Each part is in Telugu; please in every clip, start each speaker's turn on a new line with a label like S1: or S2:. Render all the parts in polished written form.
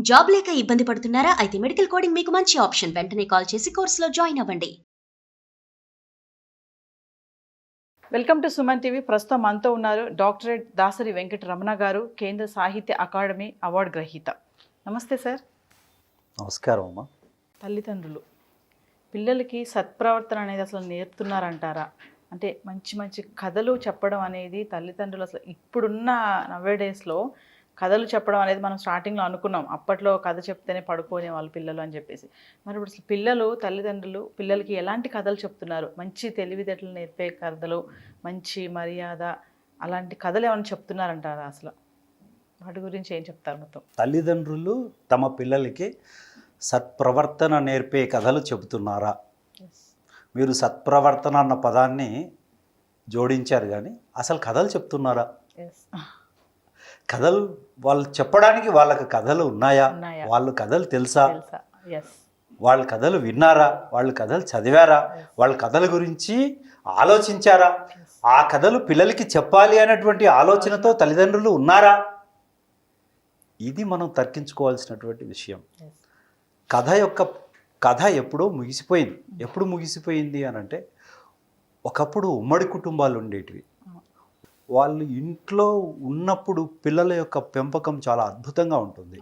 S1: జాబ్ లేక ఇబ్బంది పడుతున్నారా? అయితే మెడికల్ కోడింగ్ మీకు మంచి ఆప్షన్. వెంటనే కాల్ చేసి కోర్సులో జాయిన్ అవ్వండి.
S2: Welcome to Suman TV. ప్రస్తుతం మనతో ఉన్నారు డాక్టరేట్ దాసరి వెంకట రమణ గారు, కేంద్ర సాహిత్య అకాడమీ అవార్డు గ్రహీత. నమస్తే సార్.
S3: నమస్కారం అమ్మా.
S2: తల్లిదండ్రులు పిల్లలకి సత్ప్రవర్తన అనేది అసలు నేర్పుతున్నారంటారా? అంటే మంచి మంచి కథలు చెప్పడం అనేది తల్లిదండ్రులు అసలు ఇప్పుడున్న నవేడేస్లో కథలు చెప్పడం అనేది మనం స్టార్టింగ్లో అనుకున్నాం. అప్పట్లో కథ చెప్తేనే పడుకోనే వాళ్ళు పిల్లలు అని చెప్పేసి. మరి ఇప్పుడు అసలు పిల్లలు తల్లిదండ్రులు పిల్లలకి ఎలాంటి కథలు చెప్తున్నారు? మంచి తెలివితేటలు నేర్పే కథలు, మంచి మర్యాద అలాంటి కథలు ఏమైనా చెప్తున్నారంటారా? అసలు వాటి గురించి ఏం చెప్తారు మొత్తం?
S3: తల్లిదండ్రులు తమ పిల్లలకి సత్ప్రవర్తన నేర్పే కథలు చెబుతున్నారా? మీరు సత్ప్రవర్తన అన్న పదాన్ని జోడించారు, కానీ అసలు కథలు చెప్తున్నారా? కథలు వాళ్ళు చెప్పడానికి వాళ్ళకి కథలు ఉన్నాయా? వాళ్ళు కథలు తెలుసా? వాళ్ళ కథలు విన్నారా? వాళ్ళు కథలు చదివారా? వాళ్ళ కథల గురించి ఆలోచించారా? ఆ కథలు పిల్లలకి చెప్పాలి అనేటువంటి ఆలోచనతో తల్లిదండ్రులు ఉన్నారా? ఇది మనం తర్కించుకోవాల్సినటువంటి విషయం. కథ ఎప్పుడో ముగిసిపోయింది. ఎప్పుడు ముగిసిపోయింది అని అంటే, ఒకప్పుడు ఉమ్మడి కుటుంబాలు ఉండేటివి. వాళ్ళు ఇంట్లో ఉన్నప్పుడు పిల్లల యొక్క పెంపకం చాలా అద్భుతంగా ఉంటుంది.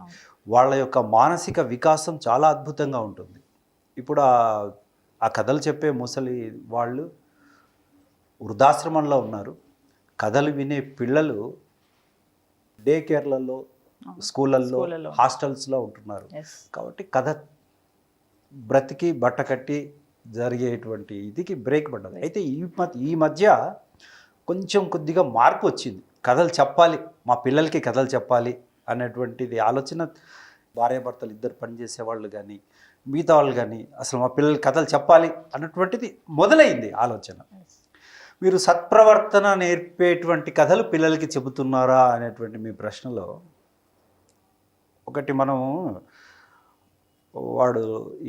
S3: వాళ్ళ యొక్క మానసిక వికాసం చాలా అద్భుతంగా ఉంటుంది. ఇప్పుడు ఆ కథలు చెప్పే ముసలి వాళ్ళు వృద్ధాశ్రమంలో ఉన్నారు. కథలు వినే పిల్లలు డే కేర్లలో, స్కూళ్ళల్లో, హాస్టల్స్లో ఉంటున్నారు. కాబట్టి కథ బ్రతికి బట్ట కట్టి జరిగేటువంటి ఇదికి బ్రేక్ పడ్డది. అయితే ఈ మధ్య కొంచెం కొద్దిగా మార్పు వచ్చింది. కథలు చెప్పాలి, మా పిల్లలకి కథలు చెప్పాలి అనేటువంటిది ఆలోచన భార్యాభర్తలు ఇద్దరు పనిచేసే వాళ్ళు కానీ మిగతా వాళ్ళు కానీ అసలు మా పిల్లలకి కథలు చెప్పాలి అన్నటువంటిది మొదలైంది ఆలోచన. మీరు సత్ప్రవర్తన నేర్పేటువంటి కథలు పిల్లలకి చెబుతున్నారా అనేటువంటి మీ ప్రశ్నలో ఒకటి, మనం వాడు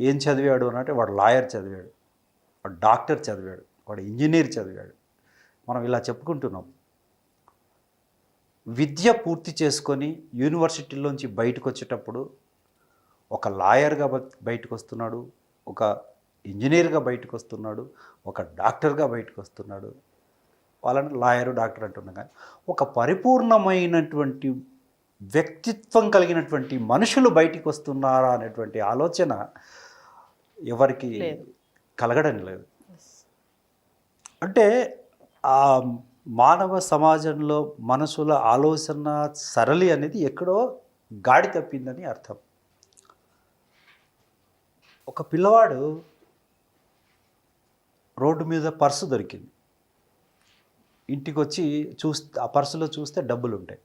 S3: ఏం చదివాడు అని అంటే, వాడు లాయర్ చదివాడు, వాడు డాక్టర్ చదివాడు, వాడు ఇంజనీర్ చదివాడు, మనం ఇలా చెప్పుకుంటున్నాం. విద్య పూర్తి చేసుకొని యూనివర్సిటీలోంచి బయటకు వచ్చేటప్పుడు ఒక లాయర్గా బయటకు వస్తున్నాడు, ఒక ఇంజనీర్గా బయటకు వస్తున్నాడు, ఒక డాక్టర్గా బయటకు వస్తున్నాడు. వాళ్ళని లాయరు, డాక్టర్ అంటున్నాం. కానీ ఒక పరిపూర్ణమైనటువంటి వ్యక్తిత్వం కలిగినటువంటి మనుషులు బయటికి వస్తున్నారా అనేటువంటి ఆలోచన ఎవరికి కలగడం లేదు. అంటే ఆ మానవ సమాజంలో మనుషుల ఆలోచన సరళి అనేది ఎక్కడో గాడి తప్పిందని అర్థం. ఒక పిల్లవాడు రోడ్డు మీద పర్సు దొరికింది, ఇంటికి వచ్చి చూస్తే ఆ పర్సులో చూస్తే డబ్బులు ఉంటాయి.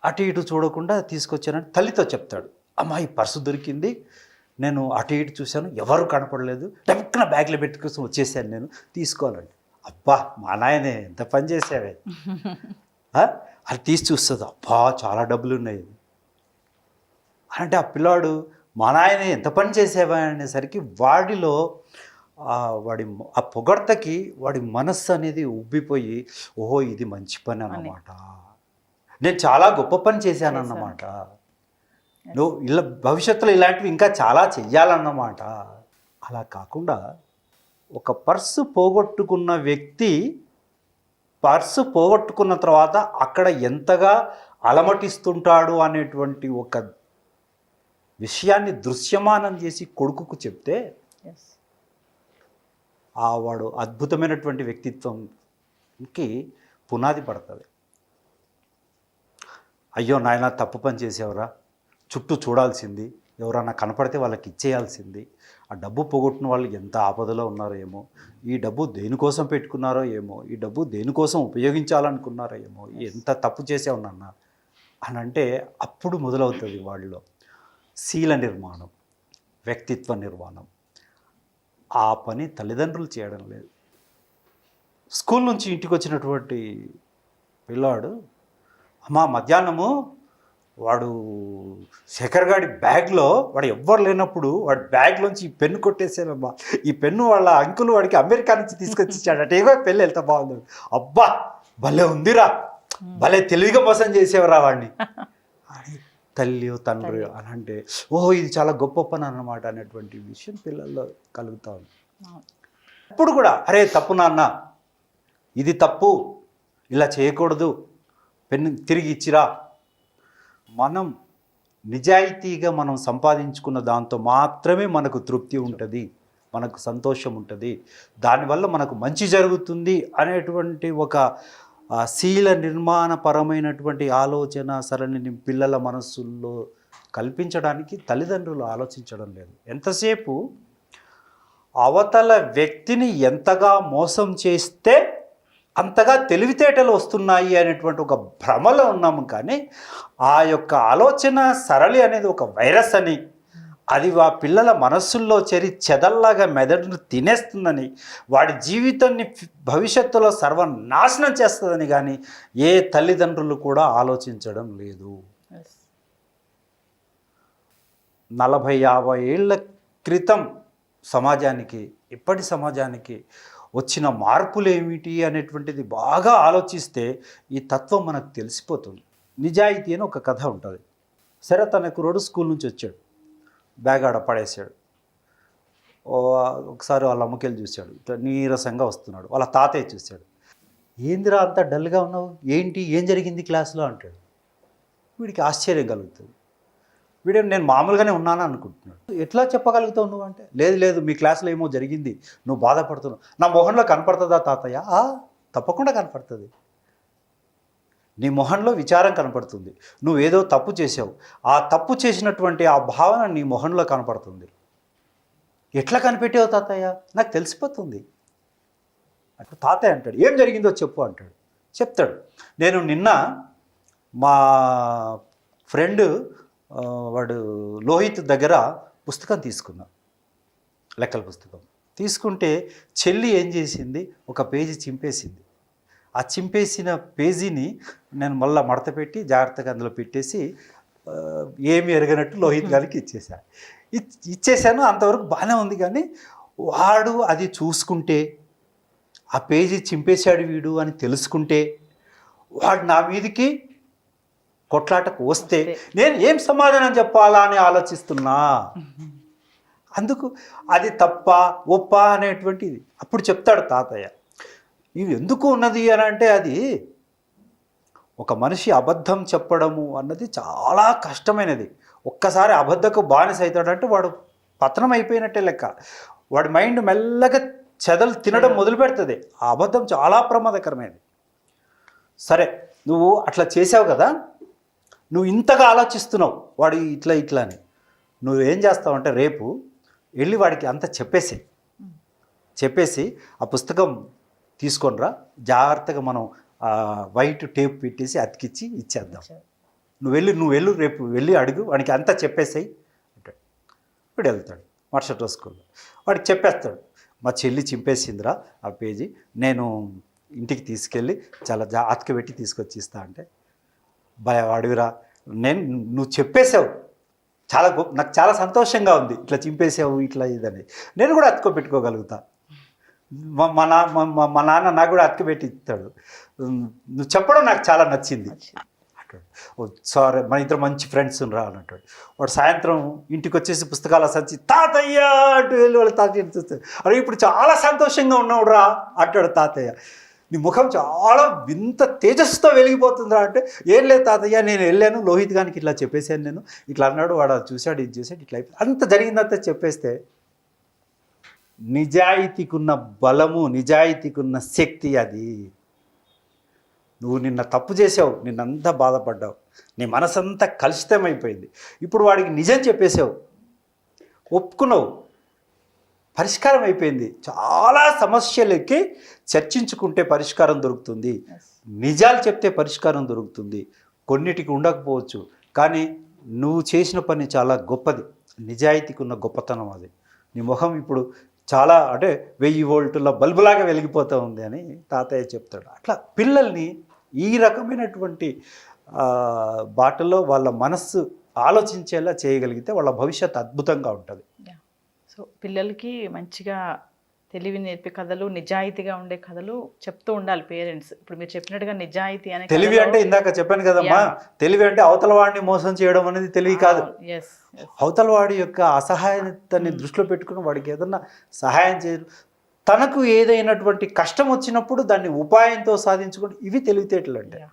S3: అటు ఇటు చూడకుండా తీసుకొచ్చానని తల్లితో చెప్తాడు. అమ్మ, ఈ పర్సు దొరికింది, నేను అటు ఇటు చూశాను, ఎవరు కనపడలేదు, టక్కున బ్యాగ్లో పెట్టుకొని వచ్చేసాను, నేను తీసుకోవాలండి. అబ్బా, మా నాయనే ఎంత పని చేసావే అది తీసి చూస్తుంది, అబ్బా చాలా డబ్బులు ఉన్నాయి అంటే ఆ పిల్లాడు మా నాయనే ఎంత పని చేసావా అనేసరికి వాడిలో ఆ పొగడ్తకి వాడి మనస్సు అనేది ఉబ్బిపోయి, ఓహో ఇది మంచి పని అన్నమాట, నేను చాలా గొప్ప పని చేశానన్నమాట, నువ్వు ఇలా భవిష్యత్తులో ఇలాంటివి ఇంకా చాలా చెయ్యాలన్నమాట. అలా కాకుండా ఒక పర్సు పోగొట్టుకున్న వ్యక్తి పర్సు పోగొట్టుకున్న తర్వాత అక్కడ ఎంతగా అలమటిస్తుంటాడు అనేటువంటి ఒక విషయాన్ని దృశ్యమానం చేసి కొడుకుకు చెప్తే వాడు అద్భుతమైనటువంటి వ్యక్తిత్వంకి పునాది పడుతుంది. అయ్యో నాయన, తప్పు పని చేసేవరా, చుట్టూ చూడాల్సింది, ఎవరన్నా కనపడితే వాళ్ళకి ఇచ్చేయాల్సింది, ఆ డబ్బు పోగొట్టిన వాళ్ళు ఎంత ఆపదలో ఉన్నారో ఏమో, ఈ డబ్బు దేనికోసం పెట్టుకున్నారో ఏమో, ఈ డబ్బు దేనికోసం ఉపయోగించాలనుకున్నారో ఏమో, ఎంత తప్పు చేసావు నాన్న అని అంటే అప్పుడు మొదలవుతుంది వాళ్ళలో శీల నిర్మాణం, వ్యక్తిత్వ నిర్మాణం. ఆ పని తల్లిదండ్రులు చేయడం లేదు. స్కూల్ నుంచి ఇంటికి వచ్చినటువంటి పిల్లాడు, అమ్మా మధ్యాహ్నము వాడు శేఖర్ గాడి బ్యాగ్లో, వాడు ఎవ్వరు లేనప్పుడు వాడి బ్యాగ్లోంచి ఈ పెన్ను కొట్టేసానమ్మా, ఈ పెన్ను వాళ్ళ అంకుల్ వాడికి అమెరికా నుంచి తీసుకొచ్చి ఇచ్చాడట, ఏగో పెళ్ళి వెళ్తా బాగుంది, అబ్బా భలే ఉందిరా, భలే తెలివిగా మోసం చేసేవరా వాడిని అని తల్లి తండ్రి అని అంటే ఓహో ఇది చాలా గొప్ప పని అన్నమాట అనేటువంటి విషయం పిల్లల్లో కలుగుతూ ఉంది. ఇప్పుడు కూడా అరే తప్పు నాన్న, ఇది తప్పు, ఇలా చేయకూడదు, పెన్ను తిరిగి ఇచ్చిరా. మనం నిజాయితీగా మనం సంపాదించుకున్న దాంతో మాత్రమే మనకు తృప్తి ఉంటుంది, మనకు సంతోషం ఉంటుంది, దానివల్ల మనకు మంచి జరుగుతుంది అనేటువంటి ఒక శీల నిర్మాణపరమైనటువంటి ఆలోచన సరళిని పిల్లల మనస్సుల్లో కల్పించడానికి తల్లిదండ్రులు ఆలోచించడం లేదు. ఎంతసేపు అవతల వ్యక్తిని ఎంతగా మోసం చేస్తే అంతగా తెలివితేటలు వస్తున్నాయి అనేటువంటి ఒక భ్రమలో ఉన్నాము. కానీ ఆ యొక్క ఆలోచన సరళి అనేది ఒక వైరస్ అని, అది ఆ పిల్లల మనస్సుల్లో చేరి చెదల్లాగా మెదడును తినేస్తుందని, వాడి జీవితాన్ని భవిష్యత్తులో సర్వనాశనం చేస్తుందని కానీ ఏ తల్లిదండ్రులు కూడా ఆలోచించడం లేదు. 40-50 ఏళ్ల క్రితం సమాజానికి ఇప్పటి సమాజానికి వచ్చిన మార్పులు ఏమిటి అనేటువంటిది బాగా ఆలోచిస్తే ఈ తత్వం మనకు తెలిసిపోతుంది. నిజాయితీ అని ఒక కథ ఉంటుంది. సరే తన కుర్రోడు స్కూల్ నుంచి వచ్చాడు, బ్యాగ్ ఆడ పడేసాడు. ఒకసారి వాళ్ళ అమ్మకెళ్ళి చూశాడు, ఇట్లా నీరసంగా వస్తున్నాడు. వాళ్ళ తాతయ్య చూశాడు, ఏందిరా అంత డల్గా ఉన్నావు, ఏంటి ఏం జరిగింది క్లాస్లో అంటాడు. వీడికి ఆశ్చర్యం కలుగుతుంది. వీడు నేను మామూలుగానే ఉన్నాను అనుకుంటున్నాడు. ఎట్లా చెప్పగలుగుతావు నువ్వు అంటే, లేదు లేదు మీ క్లాస్లో ఏమో జరిగింది, నువ్వు బాధపడుతున్నావు. నా మొహంలో కనపడుతుందా తాతయ్య? తప్పకుండా కనపడుతుంది. నీ మొహంలో విచారం కనపడుతుంది, నువ్వేదో తప్పు చేసావు, ఆ తప్పు చేసినటువంటి ఆ భావన నీ మొహంలో కనపడుతుంది. ఎట్లా కనిపెట్టావు తాతయ్య? నాకు తెలిసిపోతుంది. అప్పుడు తాతయ్య అంటాడు, ఏం జరిగిందో చెప్పు అంటాడు. చెప్తాడు, నేను నిన్న మా ఫ్రెండ్ వాడు లోహిత్ దగ్గర పుస్తకం తీసుకున్నా, లెక్కల పుస్తకం తీసుకుంటే చెల్లి ఏం చేసింది, ఒక పేజీ చింపేసింది. ఆ చింపేసిన పేజీని నేను మళ్ళీ మడత పెట్టి జాగ్రత్తగా అందులో పెట్టేసి ఏమి ఎరగనట్టు లోహిత్ గారికి ఇచ్చేసాను. అంతవరకు బాగానే ఉంది. కానీ వాడు అది చూసుకుంటే, ఆ పేజీ చింపేశాడు వీడు అని తెలుసుకుంటే, వాడు నా మీదికి కొట్లాటకు వస్తే నేను ఏం సమాధానం చెప్పాలా అని ఆలోచిస్తున్నా. అందుకు అది తప్ప ఒప్ప అనేటువంటిది అప్పుడు చెప్తాడు తాతయ్య. ఇవి ఎందుకు ఉన్నది అని అంటే, అది ఒక మనిషి అబద్ధం చెప్పడము అన్నది చాలా కష్టమైనది. ఒక్కసారి అబద్ధకు బానిస అవుతాడంటే వాడు పతనం అయిపోయినట్టే లెక్క. వాడి మైండ్ మెల్లగా చెదలు తినడం మొదలు పెడుతుంది. ఆ అబద్ధం చాలా ప్రమాదకరమైనది. సరే నువ్వు అట్లా చేసావు కదా, నువ్వు ఇంతగా ఆలోచిస్తున్నావు వాడు ఇట్లా ఇట్లా అని, నువ్వేం చేస్తావు అంటే రేపు వెళ్ళి వాడికి అంతా చెప్పేసి ఆ పుస్తకం తీసుకొనిరా, జాగ్రత్తగా మనం వైట్ టేప్ పెట్టేసి అతికిచ్చి ఇచ్చేద్దాం. నువ్వు వెళ్ళు రేపు వెళ్ళి అడుగు, వాడికి అంతా చెప్పేసాయి అంటాడు. ఇప్పుడు వెళ్తాడు మరుసటి రోజు స్కూల్లో, వాడికి చెప్పేస్తాడు, మా చెల్లి చింపేసిందిరా ఆ పేజీ, నేను ఇంటికి తీసుకెళ్ళి చాలా అతికి పెట్టి తీసుకొచ్చి ఇస్తా అంటే, వాడివిరా నువ్వు చెప్పేసావు, చాలా నాకు చాలా సంతోషంగా ఉంది, ఇట్లా చింపేసావు ఇట్లా ఇదని, నేను కూడా అతుకో పెట్టుకోగలుగుతా. మా నాన్న నాకు కూడా అతికి పెట్టి ఇస్తాడు. నువ్వు చెప్పడం నాకు చాలా నచ్చింది అంటాడు. ఓ సారీ, మన ఇద్దరు మంచి ఫ్రెండ్స్ రా అని అంటాడు. వాడు సాయంత్రం ఇంటికి వచ్చేసి పుస్తకాల సంచి తాతయ్య అంటూ వెళ్ళి వాళ్ళ తాతయ్య చూస్తాడు. అరే ఇప్పుడు చాలా సంతోషంగా ఉన్నాడు రా అంటాడు తాతయ్య. నీ ముఖం చాలా వింత తేజస్సుతో వెలిగిపోతుందిరా అంటే, ఏం లేదు తాతయ్య నేను వెళ్ళాను లోహిత్ గారికి ఇట్లా చెప్పేశాను, నేను ఇట్లా అన్నాడు, వాడు చూశాడు ఇది చేశాడు ఇట్లా అయిపోయింది, అంత జరిగిందంతా చెప్పేస్తే నిజాయితీకున్న బలము, నిజాయితీకున్న శక్తి అది. నువ్వు నిన్న తప్పు చేసావు, నిన్నంతా బాధపడ్డావు, నీ మనసంతా కలుషితమైపోయింది, ఇప్పుడు వాడికి నిజం చెప్పేసావు, ఒప్పుకున్నావు, పరిష్కారం అయిపోయింది. చాలా సమస్యలకి చర్చించుకుంటే పరిష్కారం దొరుకుతుంది, నిజాలు చెప్తే పరిష్కారం దొరుకుతుంది. కొన్నిటికి ఉండకపోవచ్చు, కానీ నువ్వు చేసిన పని చాలా గొప్పది, నిజాయితీకి ఉన్న గొప్పతనం అది. నీ ముఖం ఇప్పుడు చాలా అంటే 1000 వోల్టుల బల్బులాగా వెలిగిపోతూ ఉంది అని తాతయ్య చెప్తాడు. అట్లా పిల్లల్ని ఈ రకమైనటువంటి బాటలో వాళ్ళ మనస్సు ఆలోచించేలా చేయగలిగితే వాళ్ళ భవిష్యత్తు అద్భుతంగా ఉంటుంది.
S2: సో పిల్లలకి మంచిగా తెలివి నేర్పే కథలు, నిజాయితీగా ఉండే కథలు చెప్తూ ఉండాలి పేరెంట్స్. ఇప్పుడు మీరు చెప్పినట్టుగా నిజాయితీ అనే
S3: తెలివి
S2: కథలో-
S3: అంటే ఇందాక చెప్పాను కదమ్మా, తెలివి అంటే అవతల వాడిని మోసం చేయడం అనేది తెలివి కాదు.
S2: Yes, yes.
S3: అవతల వాడి యొక్క అసహాయతని దృష్టిలో పెట్టుకుని వాడికి ఏదన్నా సహాయం చేయరు, తనకు ఏదైనటువంటి కష్టం వచ్చినప్పుడు దాన్ని ఉపాయంతో సాధించుకుంటే ఇవి తెలివితేటలు అంటే.
S2: Yeah.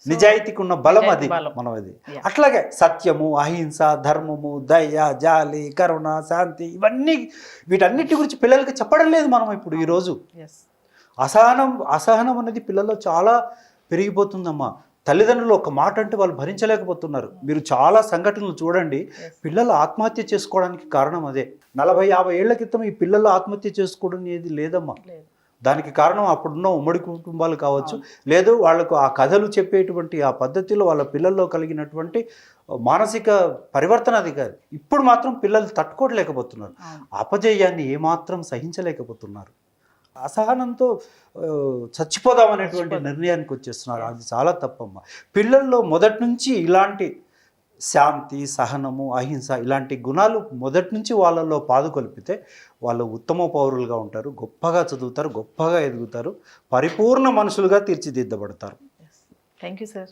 S3: నిజాయితీకి ఉన్న బలం అది
S2: బలం.
S3: మనం అది.
S2: Yeah.
S3: అట్లాగే సత్యము, అహింస, ధర్మము, దయ, జాలి, కరుణ, శాంతి, ఇవన్నీ వీటన్నిటి గురించి పిల్లలకి చెప్పడం లేదు మనం ఇప్పుడు ఈరోజు.
S2: Yes.
S3: అసహనం అనేది పిల్లల్లో చాలా పెరిగిపోతుందమ్మా. తల్లిదండ్రులు ఒక మాట అంటే వాళ్ళు భరించలేకపోతున్నారు. మీరు చాలా సంఘటనలు చూడండి, పిల్లలు ఆత్మహత్య చేసుకోవడానికి కారణం అదే. 40-50 ఏళ్ల క్రితం ఈ పిల్లలు ఆత్మహత్య చేసుకోవడం అనేది లేదమ్మా.
S2: లేదు.
S3: దానికి కారణం అప్పుడున్న ఉమ్మడి కుటుంబాలు కావచ్చు, లేదు వాళ్ళకు ఆ కథలు చెప్పేటువంటి ఆ పద్ధతిలో వాళ్ళ పిల్లల్లో కలిగినటువంటి మానసిక పరివర్తన అది కాదు. ఇప్పుడు మాత్రం పిల్లలు తట్టుకోలేకపోతున్నారు, అపజయాన్ని ఏమాత్రం సహించలేకపోతున్నారు. అసహనంతో చచ్చిపోదామనేటువంటి నిర్ణయానికి వచ్చేస్తున్నారు. అది చాలా తప్పమ్మా. పిల్లల్లో మొదటి నుంచి ఇలాంటి శాంతి, సహనము, అహింస ఇలాంటి గుణాలు మొదటి నుంచి వాళ్ళల్లో పాదుకొల్పితే వాళ్ళు ఉత్తమ పౌరులుగా ఉంటారు, గొప్పగా చదువుతారు, గొప్పగా ఎదుగుతారు, పరిపూర్ణ మనుషులుగా తీర్చిదిద్దబడతారు.
S2: Thank you, sir.